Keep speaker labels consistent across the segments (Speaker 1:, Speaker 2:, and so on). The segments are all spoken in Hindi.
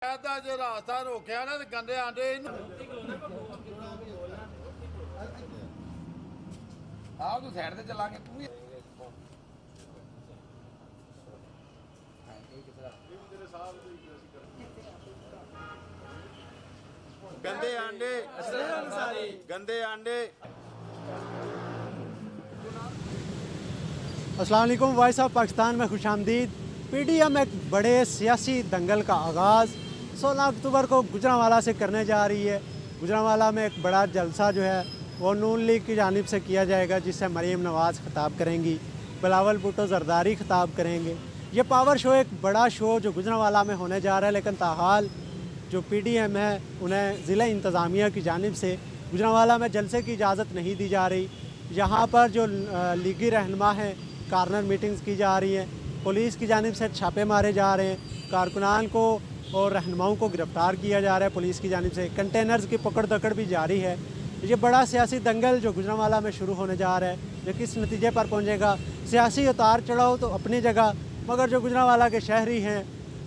Speaker 1: जो रास्ता रोकया ना गंदे आंडे
Speaker 2: आओ तू साइड से चला के तू
Speaker 1: गंदे आंडे गंदे आंडे।
Speaker 3: अस्सलाम वालेकुम। वॉइस ऑफ पाकिस्तान में खुशामदीद। पीडीएम एक बड़े सियासी दंगल का आगाज़ 16 अक्टूबर को गुजरांवाला से करने जा रही है। गुजरांवाला में एक बड़ा जलसा जो है वो नून लीग की जानिब से किया जाएगा, जिससे मरीम नवाज़ खिताब करेंगी, बिलावल भुट्टो जरदारी खिताब करेंगे। ये पावर शो एक बड़ा शो जो गुजरांवाला में होने जा रहा है, लेकिन ताहाल जो पीडीएम है उन्हें ज़िला इंतज़ामिया की जानिब से गुजरांवाला में जलसे की इजाज़त नहीं दी जा रही। यहाँ पर जो लीगी रहनुमा हैं कार्नर मीटिंग्स की जा रही हैं, पुलिस की जानिब से छापे मारे जा रहे हैं, कारकुनान को और रहनुमाओं को गिरफ़्तार किया जा रहा है पुलिस की जानिब से, कंटेनर्स की पकड़ दकड़ भी जारी है। ये बड़ा सियासी दंगल जो गुजरांवाला में शुरू होने जा रहा है, ये किस नतीजे पर पहुँचेगा? सियासी उतार चढ़ाव तो अपनी जगह, मगर जो गुजरांवाला के शहरी हैं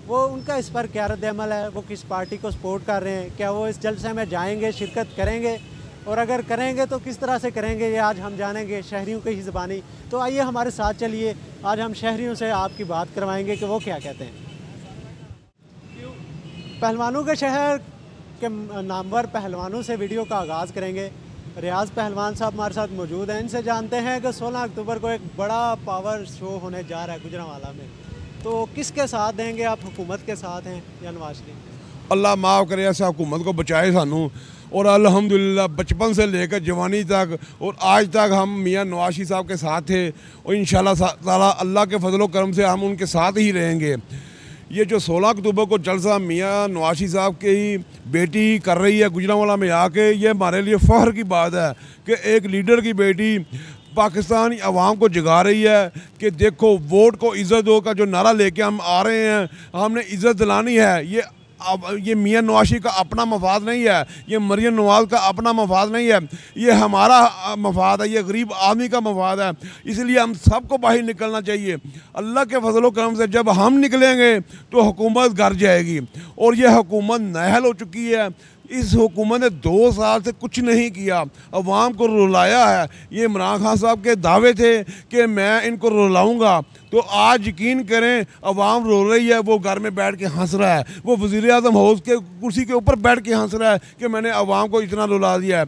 Speaker 3: वो उनका इस पर क्या रद्द-ए-अमल है? वो किस पार्टी को सपोर्ट कर रहे हैं? क्या वो इस जलसे में जाएंगे, शिरकत करेंगे? और अगर करेंगे तो किस तरह से करेंगे, ये आज हम जानेंगे शहरियों की ही ज़बानी। तो आइए हमारे साथ चलिए, आज हम शहरियों से आपकी बात करवाएंगे कि वो क्या कहते हैं। पहलवानों के शहर के नामवर पहलवानों से वीडियो का आगाज़ करेंगे। रियाज पहलवान साहब हमारे साथ मौजूद हैं। इनसे जानते हैं कि 16 अक्टूबर को एक बड़ा पावर शो होने जा रहा है गुजरांवाला में, तो किसके साथ देंगे आप? हुकूमत के साथ हैं या नवाज शरीफ?
Speaker 4: अल्लाह माफ़ करे, ऐसा हुकूमत को बचाए सानू। और अल्हम्दुलिल्लाह बचपन से लेकर जवानी तक और आज तक हम मियाँ नवाज शरीफ साहब के साथ थे और इंशाल्लाह ताला अल्लाह के फजल करम से हम उनके साथ ही रहेंगे। ये जो 16 अक्टूबर को जलसा मियाँ नवाज शरीफ साहब की ही बेटी कर रही है गुजरांवाला में आके, ये हमारे लिए फ़ख्र की बात है कि एक लीडर की बेटी पाकिस्तानी अवाम को जगा रही है कि देखो वोट को इज़्ज़त दो का जो नारा लेके हम आ रहे हैं, हमने इज़्ज़त दिलानी है। ये मियाँ नवाज शरीफ का अपना मफाद नहीं है, ये मरियम नवाज का अपना मफाद नहीं है, ये हमारा मफाद है, ये गरीब आदमी का मफाद है। इसलिए हम सबको बाहर निकलना चाहिए। अल्लाह के फजल करम से जब हम निकलेंगे तो हुकूमत घर जाएगी और ये हुकूमत नाअहल हो चुकी है। इस हुकूमत ने 2 साल से कुछ नहीं किया, अवाम को रुलाया है। ये इमरान खान साहब के दावे थे कि मैं इनको रुलाऊंगा, तो आज यकीन करें अवाम रो रही है। वो घर में बैठ के हंस रहा है, वो वज़ीर आज़म हाउस के कुर्सी के ऊपर बैठ के हंस रहा है कि मैंने अवाम को इतना रुला दिया है।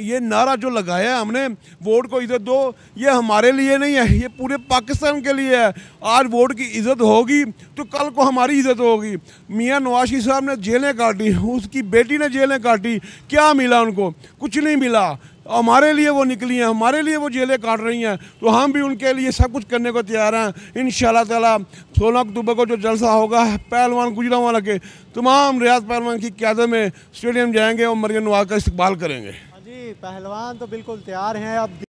Speaker 4: ये नारा जो लगाया है हमने, वोट को इज़्ज़त दो, ये हमारे लिए नहीं है, ये पूरे पाकिस्तान के लिए है। आज वोट की इज़्ज़त होगी तो कल को हमारी इज़्ज़त होगी। मियाँ नवाज शरीफ साहब ने जेलें काटी, उसकी बेटी ने जेलें काटी, क्या मिला उनको? कुछ नहीं मिला। हमारे लिए वो निकली हैं, हमारे लिए वो जेलें काट रही हैं, तो हम भी उनके लिए सब कुछ करने को तैयार हैं। इंशाल्लाह ताला 16 अक्टूबर को जो जलसा होगा, पहलवान गुजरांवाला के तमाम रियाज पहलवान की क़यादत में स्टेडियम जाएंगे और मरियम नवाज का इस्तकबाल करेंगे।
Speaker 3: हाँ जी, पहलवान तो बिल्कुल तैयार हैं। अब